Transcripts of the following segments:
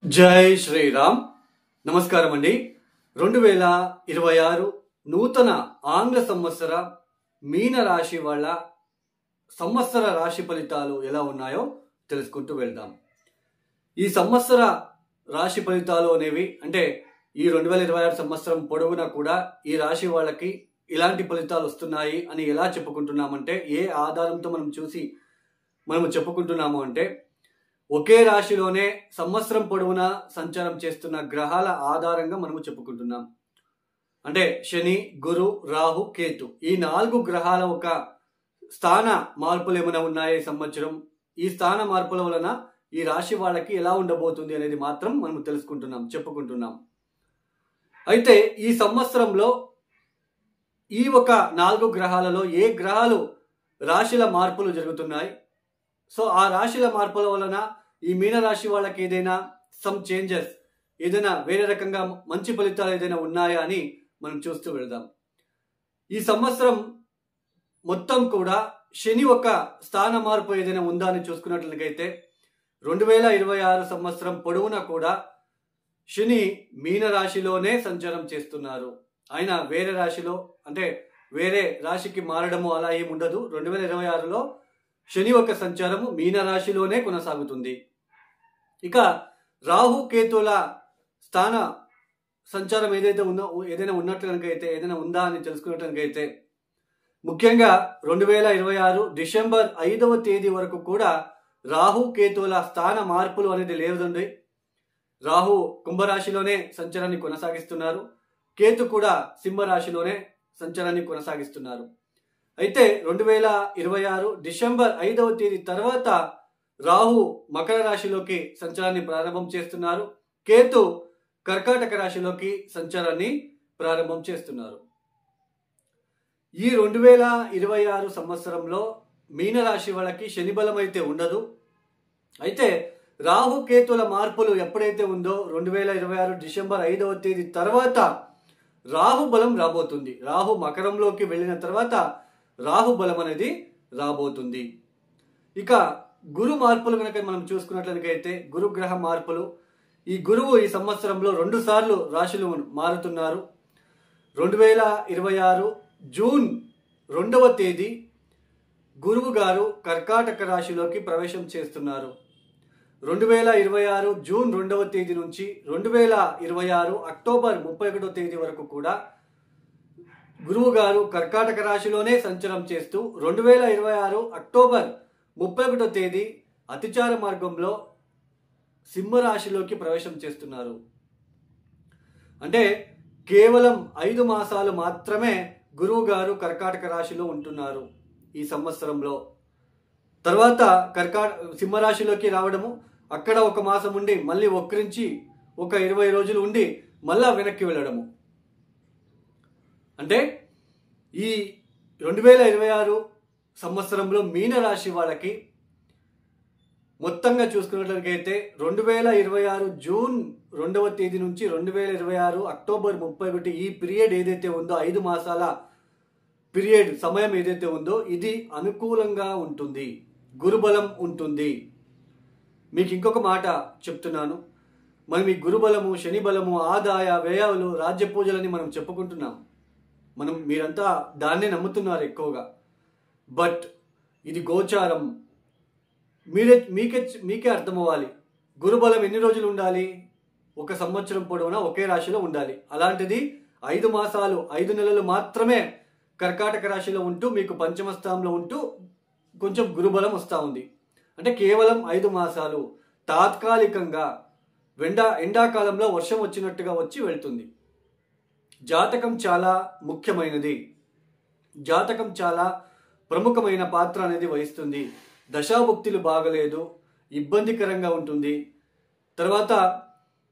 జై శ్రీరామ్. నమస్కారం అండి. 2026 నూతన ఆంగ్ల సంవత్సర మీన రాశి వాళ్ళ సంవత్సర రాశి ఫలితాలు ఎలా ఉన్నాయో తెలుసుకుంటూ వెళ్దాం. ఈ సంవత్సర రాశి ఫలితాలు అనేవి అంటే ఈ 2026 సంవత్సరం పొడవునా కూడా ఈ రాశి వాళ్ళకి ఇలాంటి ఫలితాలు వస్తున్నాయి అని ఎలా చెప్పుకుంటున్నామంటే, ఏ ఆధారంతో మనం చెప్పుకుంటున్నాము అంటే, ఒకే రాశిలోనే సంవత్సరం పొడవునా సంచారం చేస్తున్న గ్రహాల ఆధారంగా మనము చెప్పుకుంటున్నాం. అంటే శని, గురు, రాహు, కేతు ఈ 4 గ్రహాల ఒక స్థాన మార్పులు ఏమైనా ఉన్నాయా ఈ సంవత్సరం, ఈ స్థాన మార్పుల వలన ఈ రాశి వాళ్ళకి ఎలా ఉండబోతుంది అనేది మాత్రం మనం చెప్పుకుంటున్నాం. అయితే ఈ సంవత్సరంలో ఈ ఒక 4 గ్రహాలలో ఏ గ్రహాలు రాశిల మార్పులు జరుగుతున్నాయి, సో ఆ రాశిల మార్పుల వలన ఈ మీన రాశి వాళ్ళకి ఏదైనా చేంజెస్, ఏదైనా వేరే రకంగా మంచి ఫలితాలు ఏదైనా ఉన్నాయా అని మనం చూస్తూ వెళ్దాం. ఈ సంవత్సరం మొత్తం కూడా శని ఒక స్థాన మార్పు ఏదైనా ఉందా అని చూసుకున్నట్లయితే 2026 సంవత్సరం పొడవునా కూడా శని మీన రాశిలోనే సంచారం చేస్తున్నారు. ఆయన వేరే రాశిలో అంటే వేరే రాశికి మారడము అలా ఏమి ఉండదు. 2026లో శని యొక్క సంచారము మీన రాశిలోనే కొనసాగుతుంది. ఇక రాహు కేతుల స్థాన సంచారం ఏదైనా ఉన్నట్లయితే ఏదైనా ఉందా అని తెలుసుకున్నట్లయితే, ముఖ్యంగా 2026 డిసెంబర్ 5వ తేదీ వరకు కూడా రాహు కేతుల స్థాన మార్పులు అనేది లేదండి. రాహు కుంభరాశిలోనే సంచారాన్ని కొనసాగిస్తున్నారు, కేతు కూడా సింహరాశిలోనే సంచారాన్ని కొనసాగిస్తున్నారు. అయితే 2026 డిసెంబర్ 5వ తేదీ తర్వాత రాహు మకర రాశిలోకి సంచారాన్ని ప్రారంభం చేస్తున్నారు, కేతు కర్కాటక రాశిలోకి సంచారాన్ని ప్రారంభం చేస్తున్నారు. ఈ 2026 సంవత్సరంలో మీన రాశి వాళ్ళకి శని బలం అయితే ఉండదు. అయితే రాహు కేతుల మార్పులు ఎప్పుడైతే ఉందో 2026 డిసెంబర్ 5వ తేదీ తర్వాత రాహు బలం రాబోతుంది. రాహు మకరంలోకి వెళ్ళిన తర్వాత రాహు బలం అనేది రాబోతుంది. ఇక గురు మార్పులు కనుక మనం చూసుకున్నట్లయితే, గురుగ్రహ మార్పులు, ఈ గురువు ఈ సంవత్సరంలో 2 సార్లు రాశులు మారుతున్నారు. 2026 జూన్ 2వ తేదీ గురువు గారు కర్కాటక రాశిలోకి ప్రవేశం చేస్తున్నారు. 2026 జూన్ 2వ తేదీ నుంచి 2026 అక్టోబర్ 31వ తేదీ వరకు కూడా గురువు గారు కర్కాటక రాశిలోనే సంచారం చేస్తూ 2026 అక్టోబర్ 31వ తేదీ అతిచార మార్గంలో సింహరాశిలోకి ప్రవేశం చేస్తున్నారు. అంటే కేవలం 5 మాసాలు మాత్రమే గురువు గారు కర్కాటక రాశిలో ఉంటున్నారు ఈ సంవత్సరంలో. తర్వాత సింహరాశిలోకి రావడము, అక్కడ 1 మాసం ఉండి మళ్ళీ వక్రించి ఒక 20 రోజులు ఉండి మళ్ళా వెనక్కి వెళ్ళడము. అంటే ఈ 2026 సంవత్సరంలో మీన రాశి వాళ్ళకి మొత్తంగా చూసుకున్నట్లయితే 2026 జూన్ 2వ తేదీ నుంచి 2026 అక్టోబర్ 31 ఈ పీరియడ్ ఏదైతే ఉందో, 5 మాసాల పీరియడ్ సమయం ఏదైతే ఉందో ఇది అనుకూలంగా ఉంటుంది, గురుబలం ఉంటుంది. మీకు ఇంకొక మాట చెప్తున్నాను, మనం ఈ గురుబలము, శని బలము, ఆదాయ వ్యయాలు, రాజ్య పూజలని మనం చెప్పుకుంటున్నాం. మీరంతా దాన్నే నమ్ముతున్నారు ఎక్కువగా. బట్ ఇది గోచారం. మీకే అర్థమవ్వాలి, గురుబలం ఎన్ని రోజులు ఉండాలి, 1 సంవత్సరం పొడవునా ఒకే రాశిలో ఉండాలి. అలాంటిది 5 మాసాలు 5 నెలలు మాత్రమే కర్కాటక రాశిలో ఉంటూ మీకు పంచమ స్థానంలో ఉంటూ కొంచెం గురుబలం వస్తూ ఉంది. అంటే కేవలం 5 మాసాలు తాత్కాలికంగా ఎండాకాలంలో వర్షం వచ్చినట్టుగా వచ్చి వెళ్తుంది. జాతకం చాలా ముఖ్యమైనది, జాతకం చాలా ప్రముఖమైన పాత్ర అనేది వహిస్తుంది. దశాభుక్తులు బాగలేదు, ఇబ్బందికరంగా ఉంటుంది. తర్వాత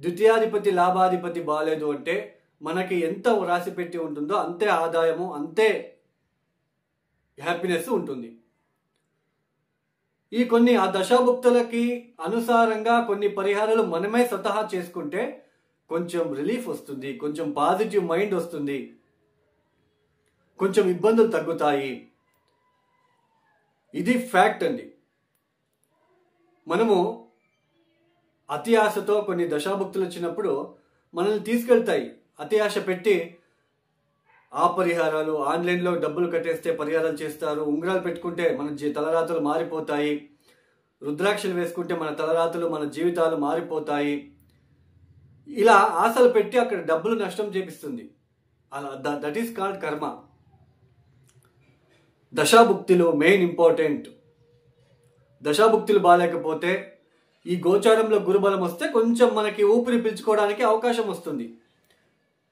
ద్వితీయాధిపతి లాభాధిపతి బాగాలేదు అంటే మనకి ఎంత రాసి పెట్టి ఉంటుందో అంతే ఆదాయము, అంతే హ్యాపీనెస్ ఉంటుంది. ఆ దశాభుక్తులకి అనుసారంగా కొన్ని పరిహారాలు మనమే స్వతహా చేసుకుంటే కొంచెం రిలీఫ్ వస్తుంది, కొంచెం పాజిటివ్ మైండ్ వస్తుంది, కొంచెం ఇబ్బందులు తగ్గుతాయి. ఇది ఫ్యాక్ట్ అండి. మనము అతి ఆశతో కొన్ని దశాభుక్తులు వచ్చినప్పుడు మనల్ని తీసుకెళ్తాయి. అతి ఆశ పెట్టి ఆ పరిహారాలు, ఆన్లైన్లో డబ్బులు కట్టేస్తే పరిహారాలు చేస్తారు, ఉంగరాలు పెట్టుకుంటే మన తలరాతలు మారిపోతాయి, రుద్రాక్షలు వేసుకుంటే మన తలరాతలు మన జీవితాలు మారిపోతాయి, ఇలా ఆశలు పెట్టి అక్కడ డబ్బులు నష్టం చేపిస్తుంది. అలా దట్ ఈస్ కాల్డ్ కర్మ. దశాభుక్తులు మెయిన్ ఇంపార్టెంట్. దశాభుక్తులు బాగాలేకపోతే ఈ గోచారంలో గురుబలం వస్తే కొంచెం మనకి ఊపిరి పీల్చుకోవడానికి అవకాశం వస్తుంది.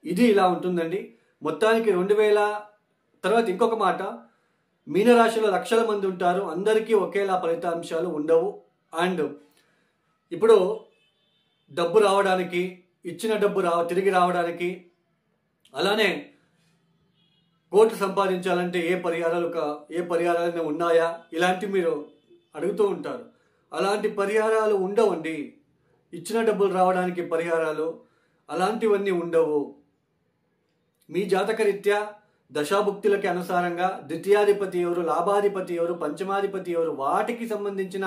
ఇది ఇలా ఉంటుందండి. మొత్తానికి 2000 తర్వాత ఇంకొక మాట, మీనరాశిలో లక్షల మంది ఉంటారు, అందరికీ ఒకేలా ఫలితాంశాలు ఉండవు. అండ్ ఇప్పుడు డబ్బు రావడానికి, ఇచ్చిన డబ్బు తిరిగి రావడానికి, అలానే కోట్లు సంపాదించాలంటే ఏ పరిహారాలు ఉన్నాయా ఇలాంటివి మీరు అడుగుతూ ఉంటారు. అలాంటి పరిహారాలు ఉండవండి. ఇచ్చిన డబ్బులు రావడానికి పరిహారాలు అలాంటివన్నీ ఉండవు. మీ జాతకరీత్యా దశాభుక్తులకి అనుసారంగా ద్వితీయాధిపతి ఎవరు, లాభాధిపతి ఎవరు, పంచమాధిపతి ఎవరు, వాటికి సంబంధించిన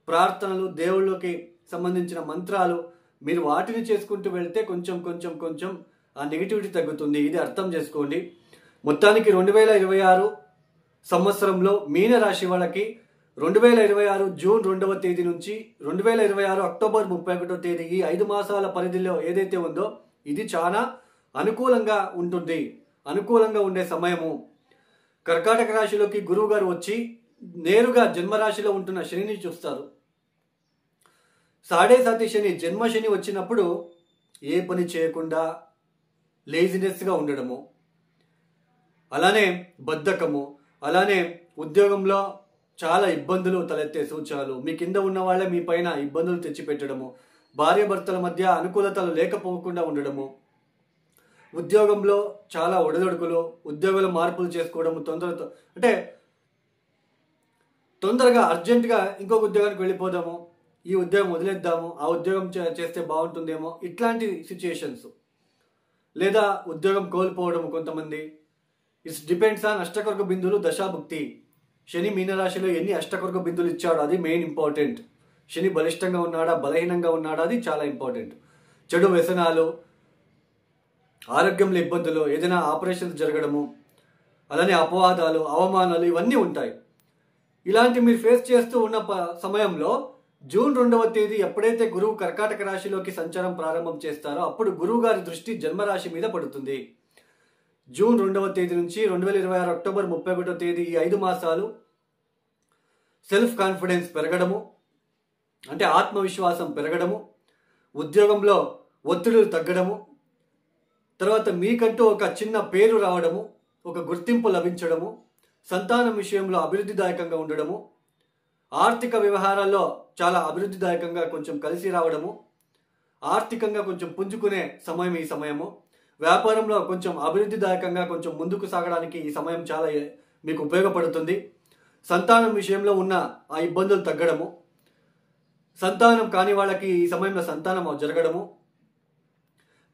ప్రార్థనలు, దేవుళ్ళకి సంబంధించిన మంత్రాలు మీరు వాటిని చేసుకుంటూ వెళ్తే కొంచెం ఆ నెగిటివిటీ తగ్గుతుంది. ఇది అర్థం చేసుకోండి. మొత్తానికి 2026 సంవత్సరంలో మీనరాశి వాళ్ళకి 2026 జూన్ 2వ తేదీ నుంచి 2026 అక్టోబర్ 31వ తేదీ ఈ 5 మాసాల పరిధిలో ఏదైతే ఉందో ఇది చాలా అనుకూలంగా ఉంటుంది. అనుకూలంగా ఉండే సమయము. కర్కాటక రాశిలోకి గురువు గారు వచ్చి నేరుగా జన్మరాశిలో ఉంటున్న శనిని చూస్తారు. సాడే సాతి శని, జన్మ శని వచ్చినప్పుడు ఏ పని చేయకుండా లేజినెస్గా ఉండడము, అలానే బద్ధకము, అలానే ఉద్యోగంలో చాలా ఇబ్బందులు తలెత్తే సూచనలు, మీ కింద ఉన్న వాళ్ళే మీ పైన ఇబ్బందులు తెచ్చిపెట్టడము, భార్యాభర్తల మధ్య అనుకూలతలు లేకపోకుండా ఉండడము, ఉద్యోగంలో చాలా ఒడిదొడుకులు, ఉద్యోగాలు మార్పులు చేసుకోవడము, తొందరగా అర్జెంటుగా ఇంకొక ఉద్యోగానికి వెళ్ళిపోదాము, ఈ ఉద్యోగం వదిలేద్దాము, ఆ ఉద్యోగం చేస్తే బాగుంటుందేమో, ఇట్లాంటి సిచ్యుయేషన్స్. లేదా ఉద్యోగం కోల్పోవడము కొంతమంది. ఇట్స్ డిపెండ్స్ ఆన్ అష్టకర్క బిందువులు దశాభుక్తి. శని మీనరాశిలో ఎన్ని అష్టకర్క బిందువులు ఇచ్చాడో అది మెయిన్ ఇంపార్టెంట్. శని బలిష్టంగా ఉన్నాడా, బలహీనంగా ఉన్నాడా, అది చాలా ఇంపార్టెంట్. చెడు వ్యసనాలు, ఆరోగ్యంలో ఇబ్బందులు, ఏదైనా ఆపరేషన్స్ జరగడము, అలానే అపవాదాలు, అవమానాలు ఇవన్నీ ఉంటాయి. ఇలాంటి మీరు ఫేస్ చేస్తూ ఉన్న సమయంలో జూన్ 2వ తేదీ ఎప్పుడైతే గురువు కర్కాటక రాశిలోకి సంచారం ప్రారంభం చేస్తారో అప్పుడు గురువు గారి దృష్టి జన్మరాశి మీద పడుతుంది. జూన్ 2వ తేదీ నుంచి 2026 అక్టోబర్ 31వ తేదీ ఈ 5 మాసాలు సెల్ఫ్ కాన్ఫిడెన్స్ పెరగడము, అంటే ఆత్మవిశ్వాసం పెరగడము, ఉద్యోగంలో ఒత్తిడులు తగ్గడము, తర్వాత మీకంటూ ఒక చిన్న పేరు రావడము, ఒక గుర్తింపు లభించడము, సంతానం విషయంలో అభివృద్ధిదాయకంగా ఉండడము, ఆర్థిక వ్యవహారాల్లో చాలా అభివృద్ధిదాయకంగా కొంచెం కలిసి రావడము, ఆర్థికంగా కొంచెం పుంజుకునే సమయం ఈ సమయము, వ్యాపారంలో కొంచెం అభివృద్ధిదాయకంగా కొంచెం ముందుకు సాగడానికి ఈ సమయం చాలా మీకు ఉపయోగపడుతుంది. సంతానం విషయంలో ఉన్న ఆ ఇబ్బందులు తగ్గడము, సంతానం కాని వాళ్ళకి ఈ సమయంలో సంతానం జరగడము,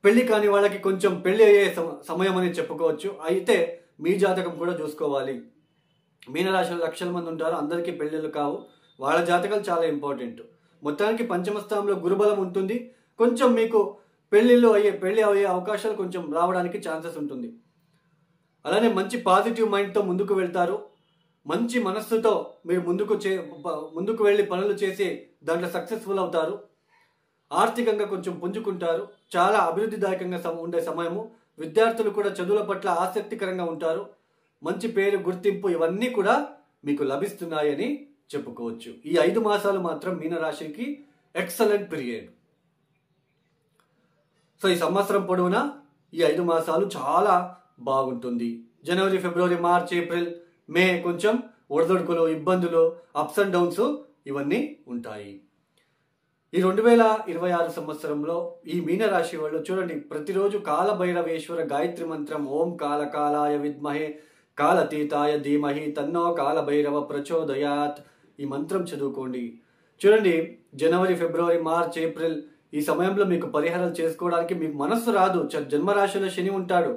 పెళ్లి కాని వాళ్ళకి కొంచెం పెళ్లి అయ్యే సమయం అని చెప్పుకోవచ్చు. అయితే మీ జాతకం కూడా చూసుకోవాలి. మీనరాశిలో లక్షల మంది ఉంటారు, అందరికీ పెళ్లిళ్ళు కావు, వాళ్ళ జాతకాలు చాలా ఇంపార్టెంట్. మొత్తానికి పంచమ స్థానంలో గురుబలం ఉంటుంది. కొంచెం మీకు పెళ్లి అయ్యే అవకాశాలు కొంచెం రావడానికి ఛాన్సెస్ ఉంటుంది. అలానే మంచి పాజిటివ్ మైండ్తో ముందుకు వెళ్తారు. మంచి మనస్సుతో మీరు ముందుకు వెళ్ళి పనులు చేసి దాంట్లో సక్సెస్ఫుల్ అవుతారు. ఆర్థికంగా కొంచెం పుంజుకుంటారు. చాలా అభివృద్ధిదాయకంగా ఉండే సమయము. విద్యార్థులు కూడా చదువుల పట్ల ఆసక్తికరంగా ఉంటారు. మంచి పేరు, గుర్తింపు ఇవన్నీ కూడా మీకు లభిస్తున్నాయని చెప్పుకోవచ్చు. ఈ 5 మాసాలు మాత్రం మీనరాశికి ఎక్సలెంట్ పీరియడ్. సో ఈ సంవత్సరం పొడవునా ఈ 5 మాసాలు చాలా బాగుంటుంది. జనవరి, ఫిబ్రవరి, మార్చ్, ఏప్రిల్, మే కొంచెం ఒడిదొడుకులు, ఇబ్బందులు, అప్స్ అండ్ డౌన్స్ ఇవన్నీ ఉంటాయి. ఈ 2026 సంవత్సరంలో ఈ మీనరాశి వాళ్ళు చూడండి, ప్రతిరోజు కాలభైరవేశ్వర గాయత్రి మంత్రం ఓం కాలకాలాయ విద్మహే కాలతీతాయ ధీమహి తన్నో కాలభైరవ ప్రచోదయాత్ ఈ మంత్రం చదువుకోండి. చూడండి, జనవరి, ఫిబ్రవరి, మార్చ్, ఏప్రిల్ ఈ సమయంలో మీకు పరిహారాలు చేసుకోవడానికి మీకు మనస్సు రాదు. జన్మరాశిలో శని ఉంటాడు.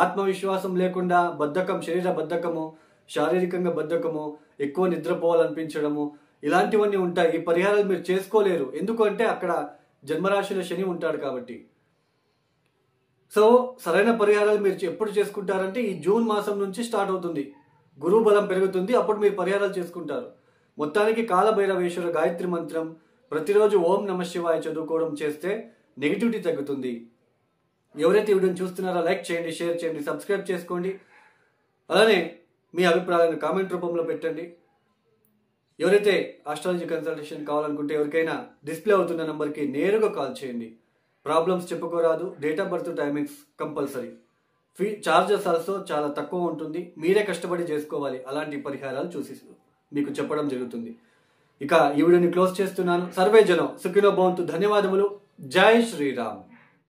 ఆత్మవిశ్వాసం లేకుండా బద్ధకం, శరీర బద్ధకము, శారీరకంగా బద్ధకము, ఎక్కువ నిద్రపోవాలనిపించడము, ఇలాంటివన్నీ ఉంటాయి. ఈ పరిహారాలు మీరు చేసుకోలేరు, ఎందుకంటే అక్కడ జన్మరాశిలో శని ఉంటాడు కాబట్టి. సో సరైన పరిహారాలు మీరు ఎప్పుడు చేసుకుంటారంటే ఈ జూన్ మాసం నుంచి స్టార్ట్ అవుతుంది. గురువు బలం పెరుగుతుంది, అప్పుడు మీరు పరిహారాలు చేసుకుంటారు. మొత్తానికి కాలభైరవేశ్వర గాయత్రి మంత్రం ప్రతిరోజు ఓం నమ శివాయ చదువుకోవడం చేస్తే నెగిటివిటీ తగ్గుతుంది. ఎవరైతే ఈ వీడియోని చూస్తున్నారో లైక్ చేయండి, షేర్ చేయండి, సబ్స్క్రైబ్ చేసుకోండి. అలానే మీ అభిప్రాయాలను కామెంట్ రూపంలో పెట్టండి. ఎవరైతే ఆస్ట్రాలజీ కన్సల్టేషన్ కావాలనుకుంటే ఎవరికైనా డిస్ప్లే అవుతున్న నెంబర్కి నేరుగా కాల్ చేయండి. ప్రాబ్లమ్స్ చెప్పుకోరాదు, date of birth timings compulsory. Fee charges also చాలా తక్కువ ఉంటుంది, మీరే కష్టపడి చేసుకోవాలి. అలాంటి పరిహారాలు చూసి మీకు చెప్పడం జరుగుతుంది. ఇక ఈ వీడియోని క్లోజ్ చేస్తున్నాను. సర్వే జనం సుఖినో భవంతు. ధన్యవాదములు. జై శ్రీరామ్.